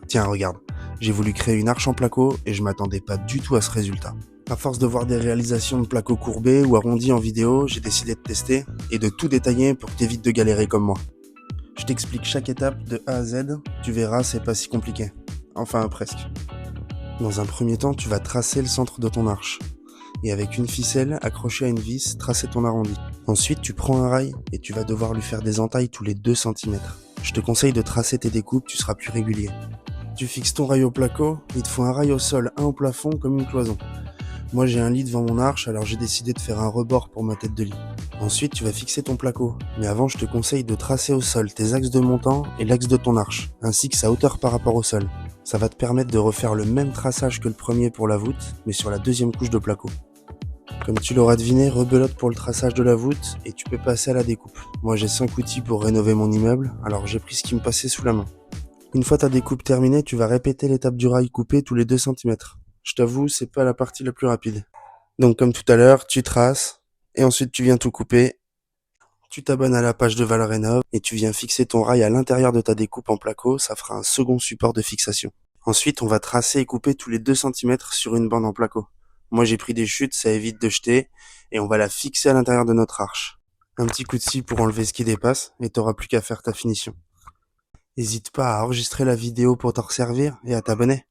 Tiens, regarde, j'ai voulu créer une arche en placo et je m'attendais pas du tout à ce résultat. À force de voir des réalisations de placos courbés ou arrondis en vidéo, j'ai décidé de tester et de tout détailler pour que t'évites de galérer comme moi. Je t'explique chaque étape de A à Z, tu verras, c'est pas si compliqué. Enfin, presque. Dans un premier temps, tu vas tracer le centre de ton arche. Et avec une ficelle accrochée à une vis, tracer ton arrondi. Ensuite, tu prends un rail et tu vas devoir lui faire des entailles tous les 2 cm. Je te conseille de tracer tes découpes, tu seras plus régulier. Tu fixes ton rail au placo, il te faut un rail au sol, un au plafond comme une cloison. Moi j'ai un lit devant mon arche, alors j'ai décidé de faire un rebord pour ma tête de lit. Ensuite tu vas fixer ton placo, mais avant je te conseille de tracer au sol tes axes de montant et l'axe de ton arche, ainsi que sa hauteur par rapport au sol. Ça va te permettre de refaire le même traçage que le premier pour la voûte, mais sur la deuxième couche de placo. Comme tu l'auras deviné, rebelote pour le traçage de la voûte et tu peux passer à la découpe. Moi j'ai 5 outils pour rénover mon immeuble, alors j'ai pris ce qui me passait sous la main. Une fois ta découpe terminée, tu vas répéter l'étape du rail coupé tous les 2 cm. Je t'avoue, c'est pas la partie la plus rapide. Donc comme tout à l'heure, tu traces, et ensuite tu viens tout couper. Tu t'abonnes à la page de Valrénov, et tu viens fixer ton rail à l'intérieur de ta découpe en placo, ça fera un second support de fixation. Ensuite, on va tracer et couper tous les 2 cm sur une bande en placo. Moi j'ai pris des chutes, ça évite de jeter, et on va la fixer à l'intérieur de notre arche. Un petit coup de scie pour enlever ce qui dépasse, et t'auras plus qu'à faire ta finition. N'hésite pas à enregistrer la vidéo pour t'en resservir et à t'abonner.